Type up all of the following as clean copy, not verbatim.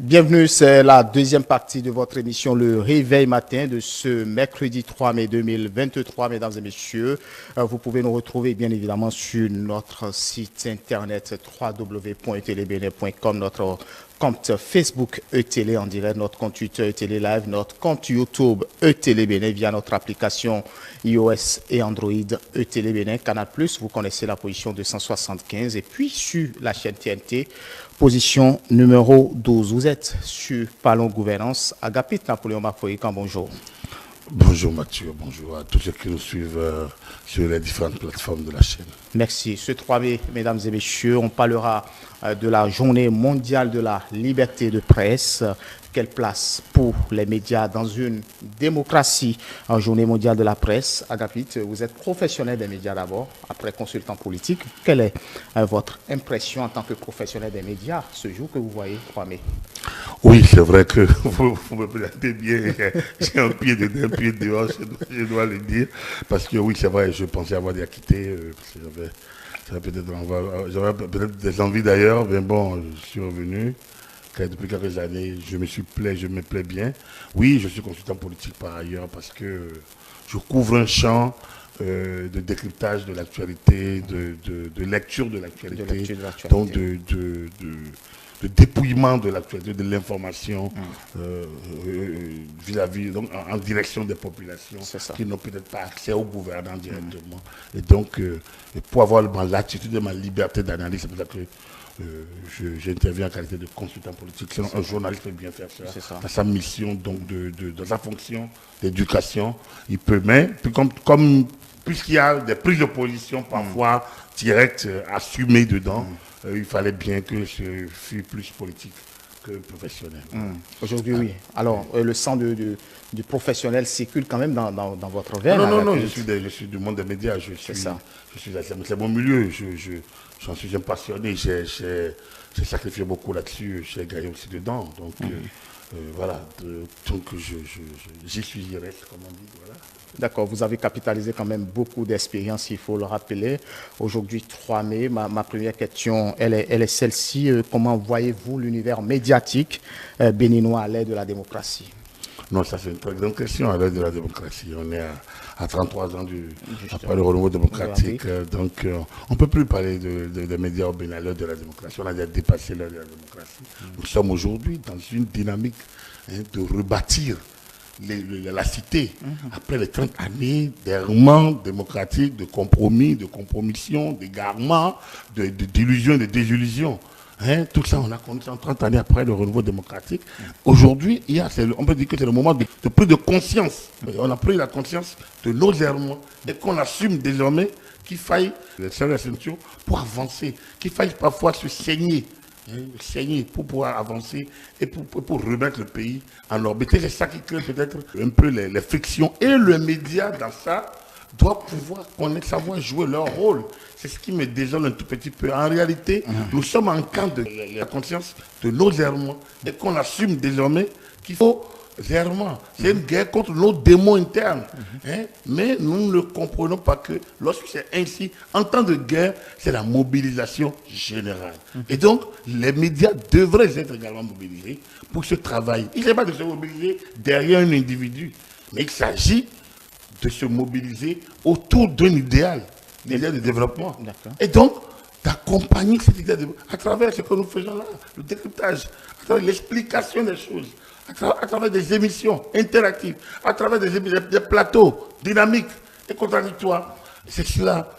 Bienvenue, c'est la deuxième partie de votre émission Le Réveil Matin de ce mercredi 3 mai 2023, mesdames et messieurs. Vous pouvez nous retrouver bien évidemment sur notre site internet www.etelebene.com, notre compte Facebook ETélé en direct, notre compte Twitter ETélé Live, notre compte YouTube ETélé Bénin via notre application iOS et Android ETélé Bénin, Canal+, vous connaissez la position 275 et puis sur la chaîne TNT, position numéro 12. Vous êtes sur Parlons Gouvernance. Agapit Napoléon Mafoïkan, bonjour. Bonjour Mathieu, bonjour à tous ceux qui nous suivent sur les différentes plateformes de la chaîne. Merci. Ce 3 mai, mesdames et messieurs, on parlera de la journée mondiale de la liberté de presse. Quelle place pour les médias dans une démocratie en journée mondiale de la presse? Agapit, vous êtes professionnel des médias d'abord, après consultant politique. Quelle est votre impression en tant que professionnel des médias ce jour que vous voyez 3 mai? Oui, c'est vrai que vous me présentez bien. J'ai un pied dedans, un pied dehors, je dois le dire. Parce que oui, c'est vrai, je pensais avoir déjà quitté, parce que j'avais peut-être des envies d'ailleurs, mais bon, je suis revenu. Depuis quelques années, je me plais bien. Oui, je suis consultant politique par ailleurs parce que je couvre un champ de décryptage de l'actualité, de lecture de l'actualité, donc de dépouillement de l'actualité, de l'information vis-à-vis, donc en direction des populations qui n'ont peut-être pas accès au gouvernement directement. Et donc, pour avoir l'attitude de ma liberté d'analyse, c'est pour ça que j'interviens en qualité de consultant politique. Sinon, un journaliste peut bien faire ça. Dans sa mission, donc dans sa fonction d'éducation, il peut, mais puisqu'il y a des prises de position parfois directes, assumées dedans, il fallait bien que je fût plus politique que professionnel. Aujourd'hui, oui. Alors, le sang du professionnel circule quand même dans votre veine. Non, je suis du monde des médias. C'est mon milieu. J'en suis un passionné. J'ai sacrifié beaucoup là-dessus. J'ai gagné aussi dedans. Donc, voilà. Donc, j'y suis, j'y reste, comme on dit. Voilà. D'accord, vous avez capitalisé quand même beaucoup d'expérience, il faut le rappeler. Aujourd'hui, 3 mai, ma première question, elle est celle-ci. Comment voyez-vous l'univers médiatique béninois à l'ère de la démocratie? Non, ça c'est une très grande question à l'ère de la démocratie. On est à 33 ans après le renouveau démocratique. Donc, on ne peut plus parler des médias au Bénin à l'heure de la démocratie. On a déjà dépassé l'heure de la démocratie. Nous sommes aujourd'hui dans une dynamique de rebâtir la cité, après les 30 années d'errement démocratique, de compromis, de compromission, d'égarement, d'illusions et de désillusions. Tout ça, on a connu 30 années après le renouveau démocratique. Aujourd'hui, on peut dire que c'est le moment de prise de conscience. On a pris la conscience de nos errements et qu'on assume désormais qu'il faille serrer la ceinture pour avancer, qu'il faille parfois se saigner pour pouvoir avancer et pour remettre le pays en orbite. C'est ça qui crée peut-être un peu les frictions. Et le média, dans ça, doit pouvoir savoir jouer leur rôle. C'est ce qui me désole un tout petit peu. En réalité, nous sommes en camp de la conscience de nos errements et qu'on assume désormais qu'il faut errements. C'est une guerre contre nos démons internes. Mais nous ne comprenons pas que lorsque c'est ainsi, en temps de guerre, c'est la mobilisation générale. Et donc, les médias devraient être également mobilisés pour ce travail. Il ne s'agit pas de se mobiliser derrière un individu, mais il s'agit de se mobiliser autour d'un idéal, l'idéal de développement. Et donc, d'accompagner cet idéal à travers ce que nous faisons là, le décryptage, à travers l'explication des choses, à travers des émissions interactives, à travers des plateaux dynamiques et contradictoires. C'est cela.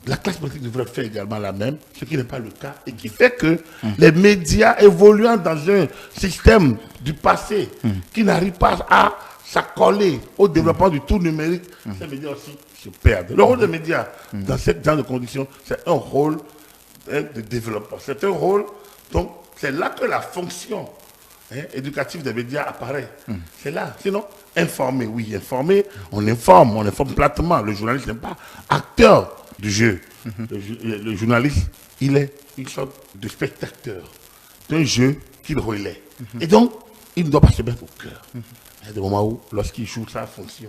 La classe politique devrait faire également la même, ce qui n'est pas le cas, et qui fait que les médias évoluant dans un système du passé qui n'arrive pas à s'accoler au développement du tout numérique, ces médias aussi se perdent. Le rôle des médias dans ce genre de conditions, c'est un rôle de développement. C'est un rôle, donc c'est là que la fonction éducative des médias apparaît. C'est là. Sinon, informer, oui, informer, on informe platement. Le journaliste n'est pas acteur du jeu. Le journaliste, il est une sorte de spectateur d'un jeu qu'il relaie. Et donc, il ne doit pas se mettre au cœur. Il y a des moments où, lorsqu'il joue sa fonction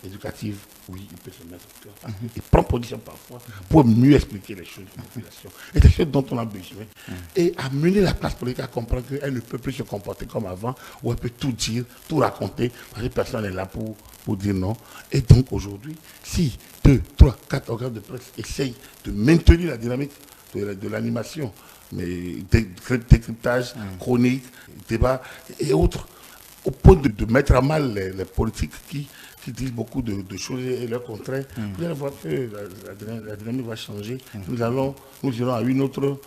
éducative, oui, il peut se mettre au cœur. Parce qu'il prend position parfois pour mieux expliquer les choses aux populations. Et c'est ce dont on a besoin. Et amener la classe politique à comprendre qu'elle ne peut plus se comporter comme avant, où elle peut tout dire, tout raconter, parce que personne n'est là pour dire non. Et donc aujourd'hui, si 2, 3, 4 organes de presse essayent de maintenir la dynamique de l'animation, mais décryptage, chronique, débat et autres, au point de mettre à mal les politiques qui disent beaucoup de choses et leur contraire, vous allez voir que la dynamique va changer. Nous irons à une autre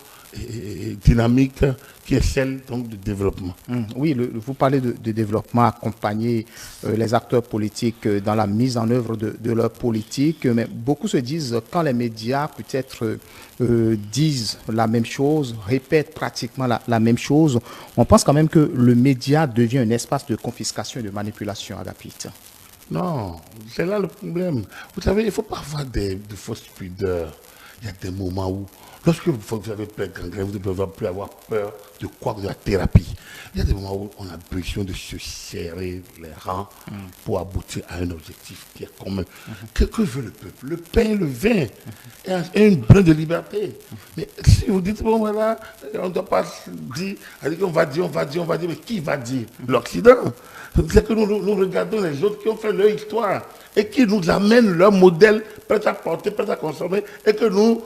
dynamique qui est celle donc, du développement. Oui, vous parlez de développement, accompagner les acteurs politiques dans la mise en œuvre de leur politique, mais beaucoup se disent quand les médias peut-être disent la même chose, répètent pratiquement la même chose, on pense quand même que le média devient un espace de confiscation et de manipulation, Agapit. Non, c'est là le problème. Vous savez, il ne faut pas avoir de fausses pudeurs. Il y a des moments où, lorsque vous avez peur de gangrène, vous ne pouvez plus avoir peur de quoi, de la thérapie. Il y a des moments où on a besoin de se serrer les rangs pour aboutir à un objectif qui est commun. Que veut le peuple? Le pain, le vin, et une brin de liberté. Mais si vous dites, bon voilà, on ne doit pas dire, on va dire, mais qui va dire? L'Occident. C'est que nous regardons les autres qui ont fait leur histoire et qui nous amènent leur modèle prêt à porter, prêt à consommer, et que nous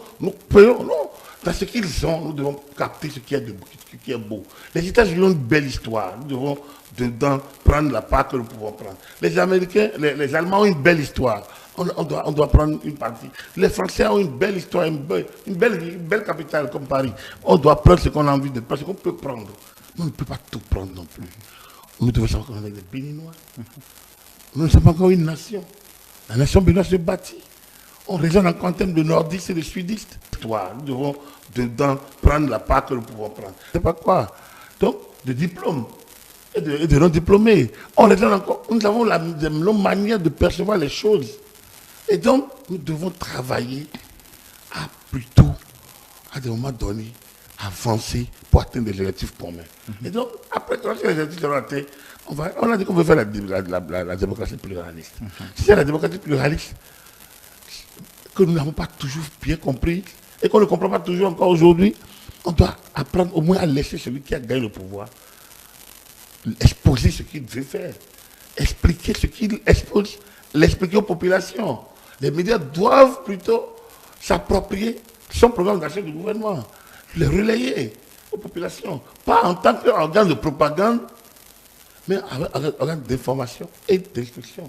payons. Non, dans ce qu'ils ont, nous devons capter ce qui est beau. Les États-Unis ont une belle histoire. Nous devons dedans prendre la part que nous pouvons prendre. Les Américains, les Allemands ont une belle histoire. On doit prendre une partie. Les Français ont une belle histoire, une belle capitale comme Paris. On doit prendre ce qu'on a envie de prendre, ce qu'on peut prendre. On ne peut pas tout prendre non plus. Nous devons savoir qu'on est des Béninois. Nous ne sommes pas encore une nation. La nation béninoise se bâtit. On raisonne encore en termes de nordistes et de sudistes. Nous devons dedans prendre la part que nous pouvons prendre. C'est pas quoi. Donc, de diplômes et de non-diplômés. On raisonne encore. Nous avons la même manière de percevoir les choses. Et donc, nous devons travailler à des moments donnés, avancer pour atteindre des objectifs communs. Et donc, après, quand les objectifs seront atteints, on a dit qu'on veut faire la démocratie pluraliste. Si c'est la démocratie pluraliste, que nous n'avons pas toujours bien compris, et qu'on ne comprend pas toujours encore aujourd'hui, on doit apprendre au moins à laisser celui qui a gagné le pouvoir exposer ce qu'il veut faire, expliquer ce qu'il expose, l'expliquer aux populations. Les médias doivent plutôt s'approprier son programme d'action du gouvernement, le relayer aux populations, pas en tant qu'organe de propagande, mais organe d'information et d'instruction.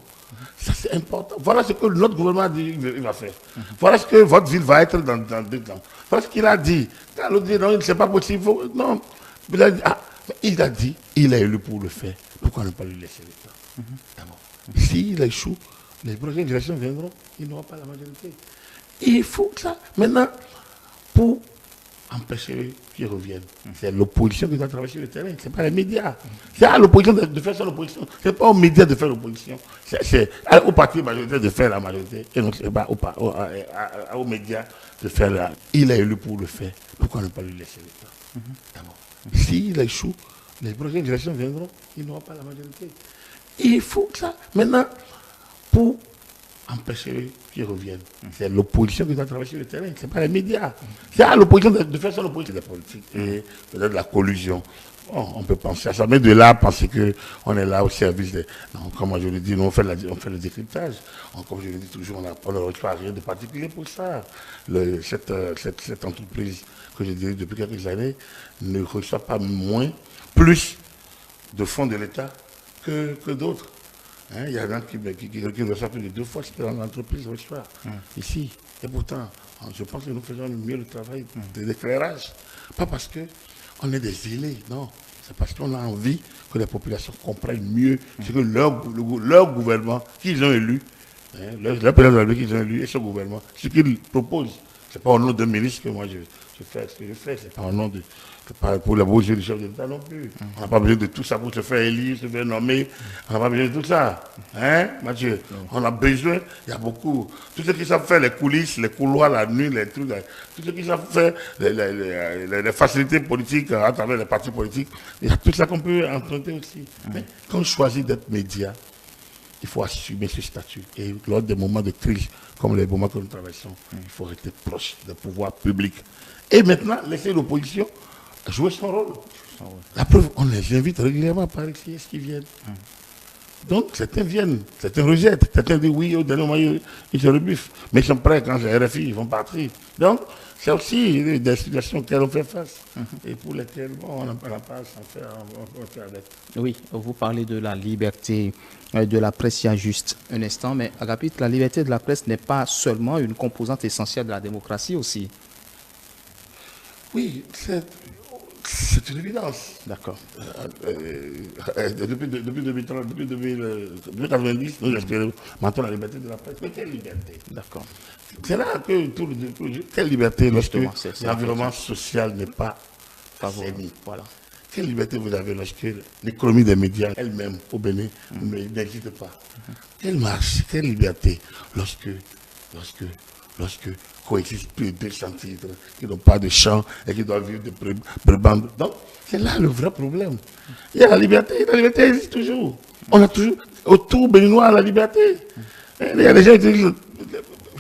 Ça, c'est important. Voilà ce que notre gouvernement a dit qu'il va faire. Voilà ce que votre ville va être dans 2 ans. Voilà ce qu'il a dit. Quand l'autre dit non, c'est pas possible. Non. Il a dit, il est élu pour le faire. Pourquoi ne pas lui laisser le temps? D'abord. S'il échoue, les prochaines générations viendront, ils n'auront pas la majorité. Il faut que ça. Maintenant, pour empêcher qu'ils reviennent, c'est l'opposition qui doit travailler sur le terrain, ce n'est pas les médias. C'est à l'opposition de faire son opposition. Ce n'est pas aux médias de faire l'opposition. C'est au parti majoritaire de faire la majorité. Et non, ce n'est pas aux médias de faire la. Il est élu pour le faire. Pourquoi ne pas lui laisser le temps? D'abord. S'il échoue, les prochaines générations viendront, ils n'auront pas la majorité. Il faut que ça. Maintenant, pour empêcher qu'ils reviennent, c'est l'opposition qui doit travailler sur le terrain, ce n'est pas les médias. C'est à l'opposition de faire son opposition des politiques et peut-être la collusion. Bon, on peut penser à ça, mais de là, penser qu'on est là au service des. Non, comme moi je le dis, nous on fait le décryptage. Comme je le dis toujours, on ne reçoit rien de particulier pour ça. Cette entreprise que je dirige depuis quelques années ne reçoit pas plus de fonds de l'État que d'autres. Il y a des gens qui reçoivent plus de 2 fois ce que l'entreprise reçoit ici. Et pourtant, je pense que nous faisons mieux le travail d'éclairage. Pas parce qu'on est des zélés, non. C'est parce qu'on a envie que les populations comprennent mieux ce que leur gouvernement, qu'ils ont élu, leur président de la République qu'ils ont élu et ce gouvernement, ce qu'ils proposent. Ce n'est pas au nom d'un ministre que moi je fais ce que je fais, c'est pas au nom de... C'est pas pour la bouche du chef de l'État non plus. On n'a pas besoin de tout ça pour se faire élire, se faire nommer. On n'a pas besoin de tout ça. Hein, Mathieu? On a besoin, il y a beaucoup. Tous ceux qui savent faire les coulisses, les couloirs, la nuit, les trucs, tous ceux qui savent faire les facilités politiques à travers les partis politiques, il y a tout ça qu'on peut emprunter aussi. Mais quand on choisit d'être média, il faut assumer ce statut. Et lors des moments de crise, comme les moments que nous traversons, il faut rester proche des pouvoirs publics. Et maintenant, laisser l'opposition jouer son rôle. La preuve, on les invite régulièrement par ici, est-ce qu'ils viennent? Donc, certains viennent, certains rejettent, certains disent oui, au dernier moment, ils se rebuffent. Mais ils sont prêts, quand j'ai RFI, ils vont partir. Donc, c'est aussi des situations auxquelles on fait face et pour lesquelles on n'a pas à s'en faire, on fait avec. Oui, vous parlez de la liberté de la presse il y a juste un instant, mais Agapit, la liberté de la presse n'est pas seulement une composante essentielle de la démocratie aussi. Oui, c'est une évidence. D'accord. Depuis 2030, depuis 1990, nous espérons maintenant la liberté de la presse. Mais quelle liberté? D'accord. C'est là que quelle liberté lorsque l'environnement social n'est pas favori. Voilà. Quelle liberté vous avez lorsque l'économie des médias elle-même au Bénin n'existe pas? Quelle marche, quelle liberté lorsque coexistent plus de 200 titres qui n'ont pas de champ et qui doivent vivre de prébendes. Donc, c'est là le vrai problème. Il y a la liberté existe toujours. On a toujours, autour béninois, la liberté. Il y a des gens qui disent,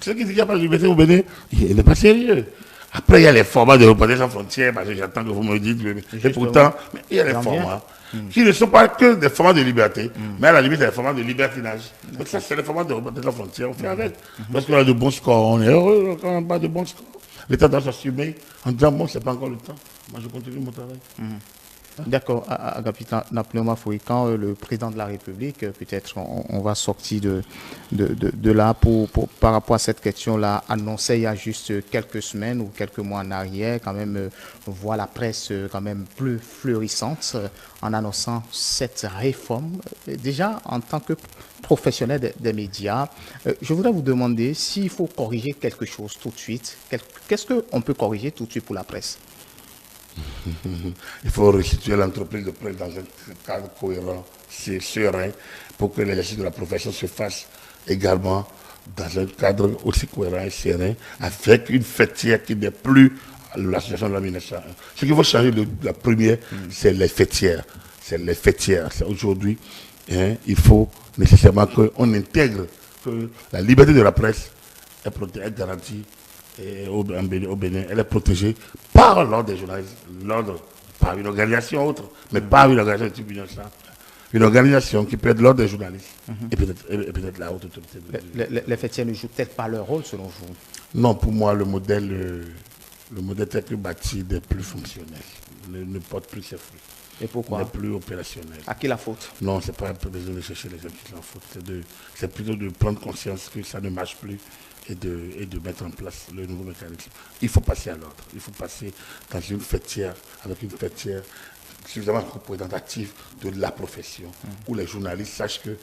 ceux qui disent qu'il n'y a pas de liberté au Bénin, il n'est pas sérieux. Après, il y a les formats de Reporters sans frontières, parce que j'attends que vous me dites, et pourtant, il y a les formats qui ne sont pas que des formats de liberté, mais à la limite, des formats de libertinage. Donc ça, c'est les formats de Reporters sans frontières, on fait avec. Parce qu'on a de bons scores, on est heureux quand on n'a pas de bons scores. L'État doit s'assumer en disant, bon, c'est pas encore le temps, moi je continue mon travail. D'accord, Agapit Napoléon Mafoui, quand le président de la République, peut-être on va sortir de là par rapport à cette question-là, annonçait il y a juste quelques semaines ou quelques mois en arrière, quand même, voir la presse quand même plus fleurissante en annonçant cette réforme. Déjà, en tant que professionnel des médias, je voudrais vous demander s'il faut corriger quelque chose tout de suite. Qu'est-ce qu'on peut corriger tout de suite pour la presse? Il faut restituer l'entreprise de presse dans un cadre cohérent, serein, pour que l'exercice de la profession se fasse également dans un cadre aussi cohérent et serein, avec une fêtière qui n'est plus l'association de la 1901. Ce qu'il faut changer de la première, c'est les fêtières. C'est les fêtières. C'est aujourd'hui, il faut nécessairement qu'on intègre que la liberté de la presse est garantie. Et au Bénin, elle est protégée par l'ordre des journalistes, l'ordre, par une organisation autre, mais pas une organisation de type Union Centre. Une organisation qui peut être l'ordre des journalistes et peut-être la haute autorité. Les fêtières ne jouent peut-être pas leur rôle selon vous? Non, pour moi, le modèle tel que bâti n'est plus fonctionnel, ne porte plus ses fruits. Et pourquoi? N'est plus opérationnel. À qui la faute? Non, c'est pas besoin de chercher les gens qui la faute. C'est plutôt de prendre conscience que ça ne marche plus et de mettre en place le nouveau mécanisme. Il faut passer à l'ordre. Il faut passer dans une fêtière, avec une fêtière suffisamment représentative de la profession, où les journalistes sachent que,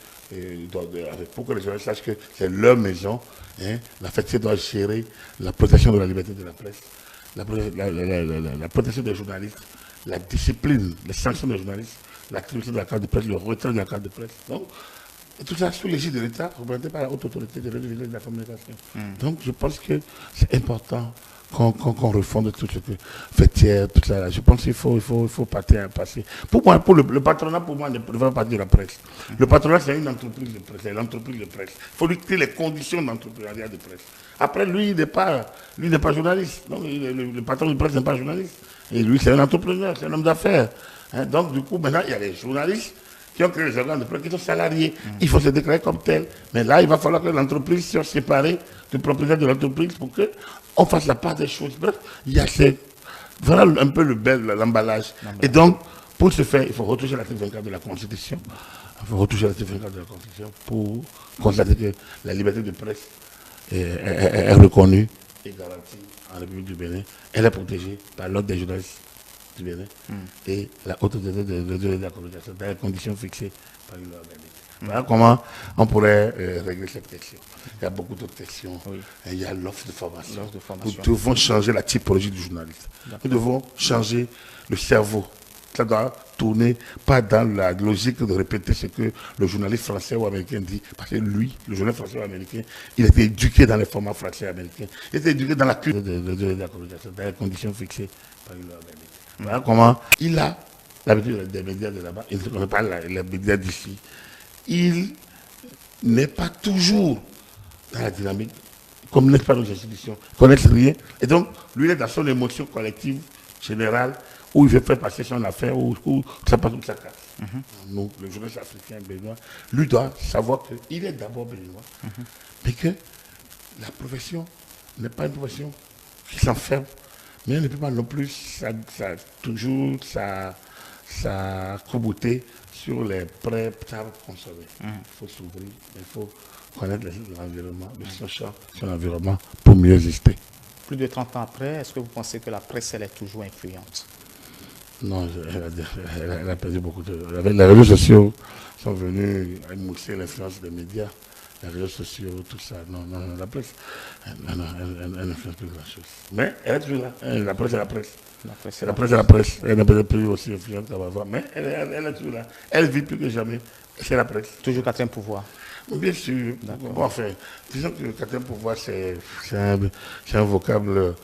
pour que les journalistes sachent que c'est leur maison, la fêtière doit gérer la protection de la liberté de la presse, la protection des journalistes, la discipline, les sanctions des journalistes, l'activité de la carte de presse, le retrait de la carte de presse. Donc, et tout ça sous l'égide de l'État, représenté par la haute autorité de la communication. Donc, je pense que c'est important qu'on refonde tout ce que fêtière, tout ça. Je pense qu'il faut passer. Pour moi, le patronat, pour moi, ne fait pas partie de la presse. Le patronat, c'est une entreprise de presse, c'est l'entreprise de presse. Il faut lui créer les conditions d'entrepreneuriat de presse. Après, lui, il n'est pas journaliste. Donc, le patron de presse n'est pas journaliste. Et lui, c'est un entrepreneur, c'est un homme d'affaires. Donc, du coup, maintenant, il y a les journalistes qui ont créé les organes de presse, qui sont salariés. Il faut se déclarer comme tel. Mais là, il va falloir que l'entreprise soit séparée du propriétaire de l'entreprise pour qu'on fasse la part des choses. Bref, il y a voilà un peu l'emballage. Et donc, pour ce faire, il faut retoucher l'article 24 de la Constitution. Il faut retoucher l'article 24 de la Constitution pour constater que la liberté de presse est reconnue et garantie en République du Bénin. Elle est protégée par l'ordre des journalistes du Bénin et la haute autorité de la communication dans les conditions fixées par une loi organique. Voilà comment on pourrait régler cette question. Il y a beaucoup d'autres questions. Oui. Il y a l'offre de formation. Nous Nous devons changer la typologie du journaliste. Nous devons changer le cerveau. Ça doit tourner pas dans la logique de répéter ce que le journaliste français ou américain dit. Parce que lui, le journaliste français ou américain, il était éduqué dans les formats français et américains. Il était éduqué dans la culture de la communication, dans les conditions fixées par une loi organique. Voilà comment il a l'habitude des médias de là-bas. Il ne connaît pas les médias d'ici. Il n'est pas toujours dans la dynamique, comme n'est pas nos institutions, ne connaît rien. Et donc, lui, il est dans son émotion collective, générale, où il veut faire passer son affaire, où ça passe où ça casse. Nous, le journaliste africain béninois, lui doit savoir qu'il est d'abord béninois, mais que la profession n'est pas une profession qui s'enferme, mais elle ne peut pas non plus toujours sa croûter sur les prêts consommés. Il faut s'ouvrir, il faut connaître l'environnement, son environnement pour mieux exister. Plus de 30 ans après, est-ce que vous pensez que la presse, elle est toujours influente? Non, elle a perdu beaucoup de... Les réseaux sociaux sont venus émousser l'influence des médias, les réseaux sociaux, tout ça. Non, la presse, elle n'influence plus grand-chose. Mais elle est toujours là. La presse est la presse. La presse est la presse. Elle n'est peut-être plus aussi influente qu'avant, mais elle est toujours là. Elle vit plus que jamais. C'est la presse. Toujours quatrième pouvoir. Bien sûr. Bon, enfin, disons que le quatrième pouvoir, c'est un vocable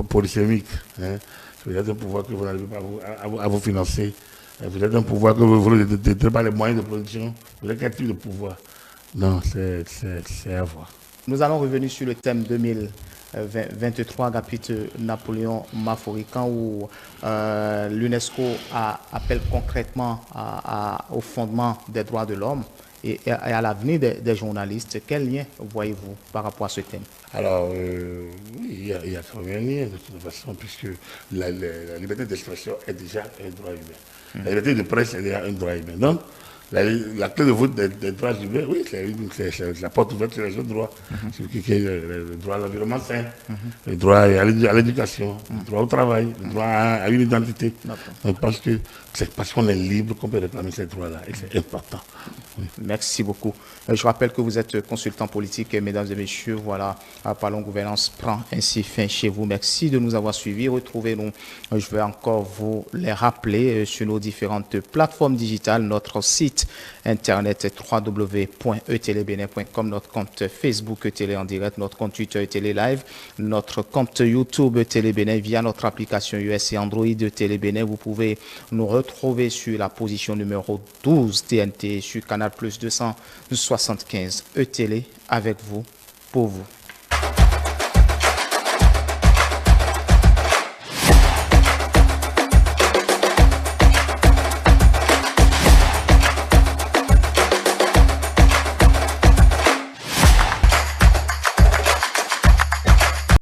polysémique. Hein. Vous êtes un pouvoir que vous n'arrivez pas à vous financer. Vous êtes un pouvoir que vous ne détenez pas les moyens de production. Vous êtes quel type de pouvoir? Non, c'est à voir. Nous allons revenir sur le thème 2023, Agapite Napoléon Maforican, où l'UNESCO appelle concrètement au fondement des droits de l'homme et à l'avenir des journalistes. Quel lien voyez-vous par rapport à ce thème? Alors, oui, il y a quand même un lien de toute façon, puisque la liberté d'expression est déjà un droit humain. La liberté de presse est déjà un droit humain. Donc, la clé de voûte des droits humains, oui, c'est la porte ouverte sur les autres droits. Le droit à l'environnement sain, le droit à l'éducation, le droit au travail, le droit à une identité. Donc, je pense que c'est parce qu'on est libre qu'on peut réclamer ces droits-là, et c'est important. Oui. Merci beaucoup. Je rappelle que vous êtes consultant politique, mesdames et messieurs. Voilà, Parlons Gouvernance prend ainsi fin chez vous. Merci de nous avoir suivis. Retrouvez-nous, je vais encore vous les rappeler, sur nos différentes plateformes digitales, notre site internet www.etelebenin.com, notre compte Facebook Télé en direct, notre compte Twitter Télé Live, notre compte YouTube Télé Bénin via notre application iOS et Android Télé Bénin. Vous pouvez nous retrouver sur la position numéro 12 TNT sur Canal Plus 275 Télé avec vous, pour vous.